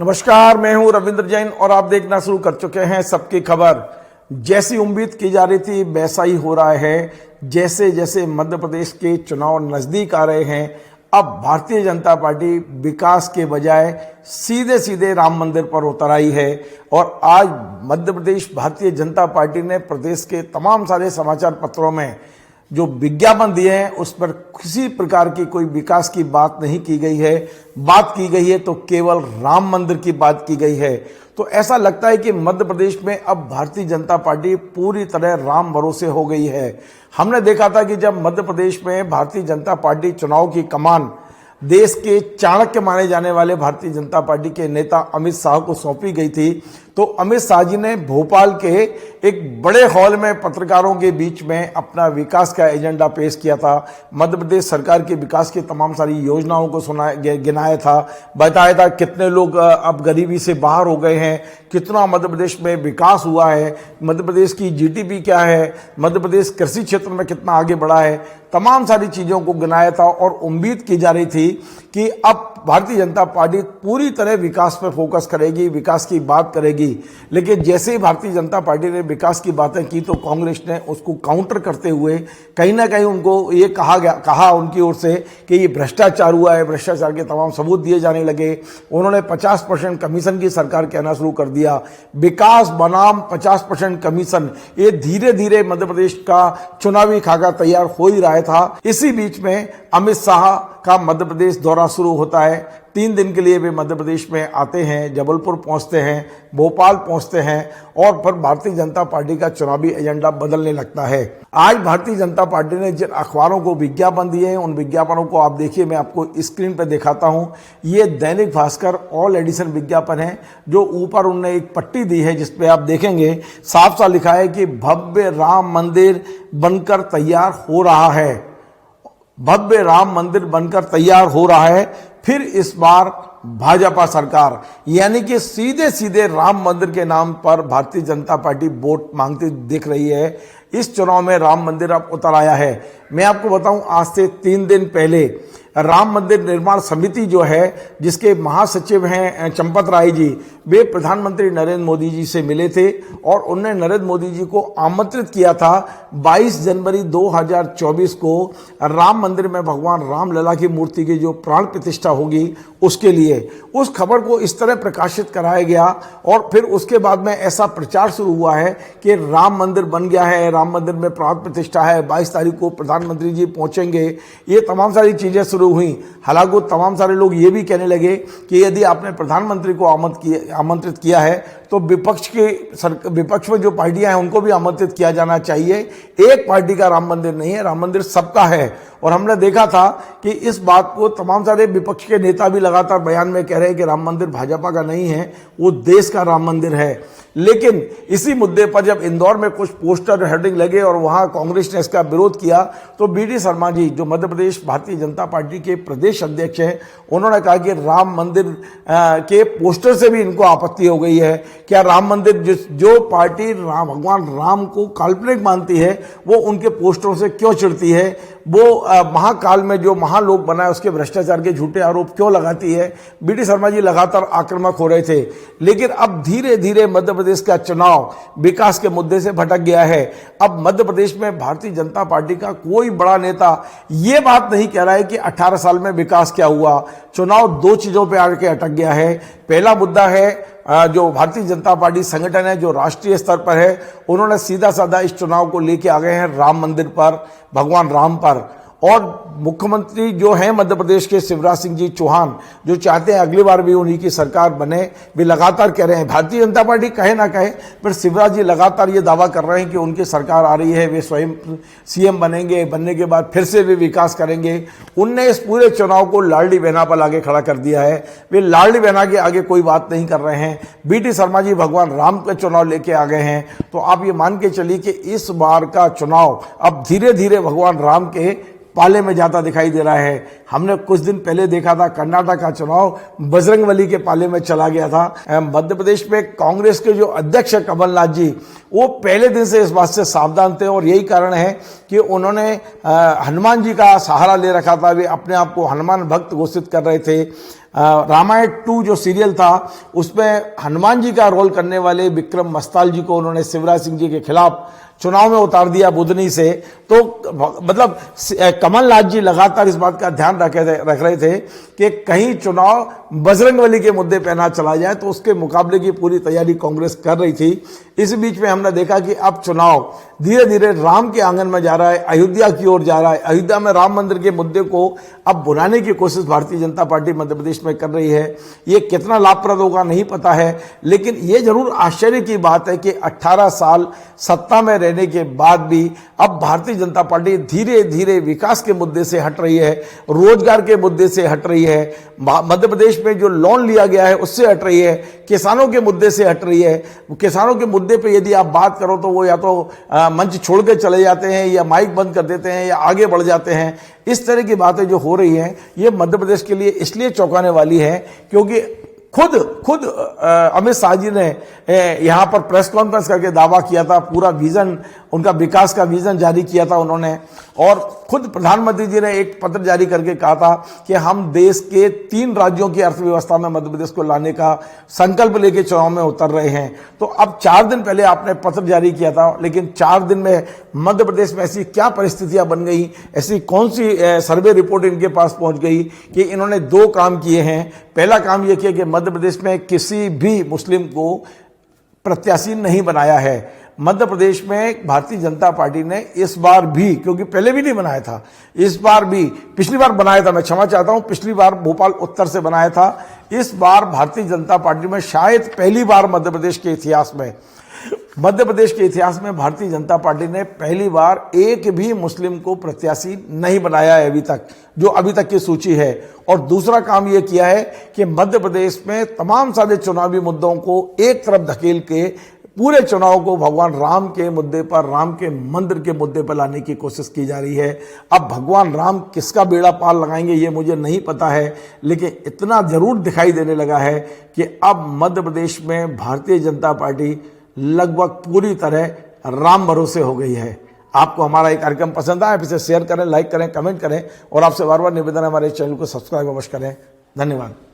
नमस्कार, मैं हूं रविंद्र जैन और आप देखना शुरू कर चुके हैं सबकी खबर। जैसी उम्मीद की जा रही थी वैसा ही हो रहा है। जैसे जैसे मध्य प्रदेश के चुनाव नजदीक आ रहे हैं, अब भारतीय जनता पार्टी विकास के बजाय सीधे सीधे राम मंदिर पर उतर आई है। और आज मध्य प्रदेश भारतीय जनता पार्टी ने प्रदेश के तमाम सारे समाचार पत्रों में जो विज्ञापन दिए हैं उस पर किसी प्रकार की कोई विकास की बात नहीं की गई है। बात की गई है तो केवल राम मंदिर की बात की गई है। तो ऐसा लगता है कि मध्य प्रदेश में अब भारतीय जनता पार्टी पूरी तरह राम भरोसे हो गई है। हमने देखा था कि जब मध्य प्रदेश में भारतीय जनता पार्टी चुनाव की कमान देश के चाणक्य माने जाने वाले भारतीय जनता पार्टी के नेता अमित शाह को सौंपी गई थी, तो अमित शाह जी ने भोपाल के एक बड़े हॉल में पत्रकारों के बीच में अपना विकास का एजेंडा पेश किया था। मध्य प्रदेश सरकार के विकास की तमाम सारी योजनाओं को गिनाया था, बताया था कितने लोग अब गरीबी से बाहर हो गए हैं, कितना मध्य प्रदेश में विकास हुआ है, मध्य प्रदेश की जीडीपी क्या है, मध्य प्रदेश कृषि क्षेत्र में कितना आगे बढ़ा है। तमाम सारी चीज़ों को गिनाया था और उम्मीद की जा रही थी कि अब भारतीय जनता पार्टी पूरी तरह विकास पर फोकस करेगी, विकास की बात करेगी। लेकिन जैसे ही भारतीय जनता पार्टी ने विकास की बातें की तो कांग्रेस ने उसको काउंटर करते हुए कहीं ना कहीं उनको ये कहा उनकी ओर से कि ये भ्रष्टाचार हुआ है, भ्रष्टाचार के तमाम सबूत दिए जाने लगे। उन्होंने 50% कमीशन की सरकार कहना शुरू कर दिया। विकास बनाम 50% कमीशन, ये धीरे धीरे मध्य प्रदेश का चुनावी खाका तैयार हो ही रहा था। इसी बीच में अमित शाह का मध्य प्रदेश दौरा शुरू होता है। 3 दिन के लिए वे मध्य प्रदेश में आते हैं, जबलपुर पहुंचते हैं, भोपाल पहुंचते हैं और फिर भारतीय जनता पार्टी का चुनावी एजेंडा बदलने लगता है। आज भारतीय जनता पार्टी ने जिन अखबारों को विज्ञापन दिए हैं उन विज्ञापनों को आप देखिए, मैं आपको स्क्रीन पर दिखाता हूं। ये दैनिक भास्कर ऑल एडिशन विज्ञापन है। जो ऊपर उनने एक पट्टी दी है जिसपे आप देखेंगे साफ साफ लिखा है कि भव्य राम मंदिर बनकर तैयार हो रहा है। भव्य राम मंदिर बनकर तैयार हो रहा है। फिर इस बार भाजपा सरकार, यानी कि सीधे सीधे राम मंदिर के नाम पर भारतीय जनता पार्टी वोट मांगती दिख रही है। इस चुनाव में राम मंदिर अब उतर आया है। मैं आपको बताऊं, आज से 3 दिन पहले राम मंदिर निर्माण समिति जो है, जिसके महासचिव हैं चंपत राय जी, वे प्रधानमंत्री नरेंद्र मोदी जी से मिले थे और उन्होंने नरेंद्र मोदी जी को आमंत्रित किया था 22 जनवरी 2024 को राम मंदिर में भगवान रामलला की मूर्ति की जो प्राण प्रतिष्ठा होगी उसके लिए। उस खबर को इस तरह प्रकाशित कराया गया और फिर उसके बाद में ऐसा प्रचार शुरू हुआ है कि राम मंदिर बन गया है, राम मंदिर में प्राण प्रतिष्ठा है, 22 तारीख को प्रधानमंत्री जी पहुंचेंगे। ये तमाम सारी चीजें शुरू हुई। हालांकि तमाम सारे लोग ये भी कहने लगे कि यदि आपने प्रधानमंत्री को आमंत्रित किया है तो विपक्ष में जो पार्टियां हैं उनको भी आमंत्रित किया जाना चाहिए। एक पार्टी का राम मंदिर नहीं है, राम मंदिर सबका है। और हमने देखा था कि इस बात को तमाम सारे विपक्ष के नेता भी लगातार बयान में कह रहे हैं कि राम मंदिर भाजपा का नहीं है, वो देश का राम मंदिर है। लेकिन इसी मुद्दे पर जब इंदौर में कुछ पोस्टर हेडिंग लगे और वहां कांग्रेस ने इसका विरोध किया तो बीडी शर्मा जी, जो मध्य प्रदेश भारतीय जनता पार्टी के प्रदेश अध्यक्ष हैं, उन्होंने कहा कि राम मंदिर के पोस्टर से भी इनको आपत्ति हो गई है। क्या राम मंदिर जो पार्टी भगवान राम को काल्पनिक मानती है वो उनके पोस्टरों से क्यों चिढ़ती है? वो महाकाल में जो महालोक बना है उसके भ्रष्टाचार के झूठे आरोप क्यों लगाती है? बीडी शर्मा जी लगातार आक्रामक हो रहे थे। लेकिन अब धीरे धीरे मध्य प्रदेश का चुनाव विकास के मुद्दे से भटक गया है। अब मध्य प्रदेश में भारतीय जनता पार्टी का कोई बड़ा नेता ये बात नहीं कह रहा है कि 18 साल में विकास क्या हुआ। चुनाव 2 चीजों पर आके अटक गया है। पहला मुद्दा है जो भारतीय जनता पार्टी संगठन है जो राष्ट्रीय स्तर पर है, उन्होंने सीधा साधा इस चुनाव को लेके आ गए हैं राम मंदिर पर, भगवान राम पर। और मुख्यमंत्री जो हैं मध्य प्रदेश के शिवराज सिंह जी चौहान, जो चाहते हैं अगली बार भी उन्हीं की सरकार बने, वे लगातार कह रहे हैं, भारतीय जनता पार्टी कहे ना कहे पर शिवराज जी लगातार ये दावा कर रहे हैं कि उनकी सरकार आ रही है, वे स्वयं सीएम बनेंगे, बनने के बाद फिर से वे विकास करेंगे। उनने इस पूरे चुनाव को लाडली बहना पर आगे खड़ा कर दिया है। वे लाडली बहना के आगे कोई बात नहीं कर रहे हैं। बीडी शर्मा जी भगवान राम का चुनाव लेके आ गए हैं। तो आप ये मान के चलिए कि इस बार का चुनाव अब धीरे धीरे भगवान राम के पाले में जाता दिखाई दे रहा है। हमने कुछ दिन पहले देखा था कर्नाटक का चुनाव बजरंगबली के पाले में चला गया था। मध्य प्रदेश में कांग्रेस के जो अध्यक्ष है कमलनाथ जी, वो पहले दिन से इस बात से सावधान थे और यही कारण है कि उन्होंने हनुमान जी का सहारा ले रखा था। वे अपने आप को हनुमान भक्त घोषित कर रहे थे। रामायण 2 जो सीरियल था उसमें हनुमान जी का रोल करने वाले विक्रम मस्ताल जी को उन्होंने शिवराज सिंह जी के खिलाफ चुनाव में उतार दिया बुधनी से। तो मतलब कमलनाथ जी लगातार इस बात का ध्यान रख रहे थे कि कहीं चुनाव बजरंगबली के मुद्दे पे ना चला जाए, तो उसके मुकाबले की पूरी तैयारी कांग्रेस कर रही थी। इस बीच में हमने देखा कि अब चुनाव धीरे धीरे राम के आंगन में जा रहा है, अयोध्या की ओर जा रहा है। अयोध्या में राम मंदिर के मुद्दे को अब भुनाने की कोशिश भारतीय जनता पार्टी मध्य प्रदेश में कर रही है। ये कितना लाभप्रद होगा नहीं पता है, लेकिन ये जरूर आश्चर्य की बात है कि 18 साल सत्ता में रहने के बाद भी अब भारतीय जनता पार्टी धीरे धीरे विकास के मुद्दे से हट रही है, रोजगार के मुद्दे से हट रही है, मध्य प्रदेश में जो लोन लिया गया है उससे हट रही है, किसानों के मुद्दे से हट रही है। किसानों के मुद्दे पे यदि आप बात करो तो वो या तो मंच छोड़ के चले जाते हैं या माइक बंद कर देते हैं या आगे बढ़ जाते हैं। इस तरह की बातें जो हो रही हैं ये मध्य प्रदेश के लिए इसलिए चौंकाने वाली है क्योंकि खुद अमित शाह जी ने यहाँ पर प्रेस कॉन्फ्रेंस करके दावा किया था, पूरा विजन, उनका विकास का विजन जारी किया था उन्होंने, और खुद प्रधानमंत्री जी ने एक पत्र जारी करके कहा था कि हम देश के 3 राज्यों की अर्थव्यवस्था में मध्य प्रदेश को लाने का संकल्प लेके चुनाव में उतर रहे हैं। तो अब 4 दिन पहले आपने पत्र जारी किया था, लेकिन 4 दिन में मध्य प्रदेश में ऐसी क्या परिस्थितियां बन गई, ऐसी कौन सी सर्वे रिपोर्ट इनके पास पहुंच गई कि इन्होंने 2 काम किए हैं। पहला काम यह किया कि मध्य प्रदेश में किसी भी मुस्लिम को प्रत्याशी नहीं बनाया है। मध्य प्रदेश में भारतीय जनता पार्टी ने इस बार भी, क्योंकि पहले भी नहीं बनाया था, इस बार भी, पिछली बार बनाया था, मैं क्षमा चाहता हूं, पिछली बार भोपाल उत्तर से बनाया था। इस बार भारतीय जनता पार्टी में शायद पहली बार मध्य प्रदेश के इतिहास में भारतीय जनता पार्टी ने पहली बार एक भी मुस्लिम को प्रत्याशी नहीं बनाया है अभी तक, जो अभी तक की सूची है। और दूसरा काम यह किया है कि मध्य प्रदेश में तमाम सारे चुनावी मुद्दों को एक तरफ धकेल के पूरे चुनाव को भगवान राम के मुद्दे पर, राम के मंदिर के मुद्दे पर लाने की कोशिश की जा रही है। अब भगवान राम किसका बेड़ा पार लगाएंगे ये मुझे नहीं पता है, लेकिन इतना जरूर दिखाई देने लगा है कि अब मध्य प्रदेश में भारतीय जनता पार्टी लगभग पूरी तरह राम भरोसे हो गई है। आपको हमारा ये कार्यक्रम पसंद आया, इसे शेयर करें, लाइक करें, कमेंट करें, और आपसे बार बार निवेदन है हमारे चैनल को सब्सक्राइब अवश्य करें। धन्यवाद।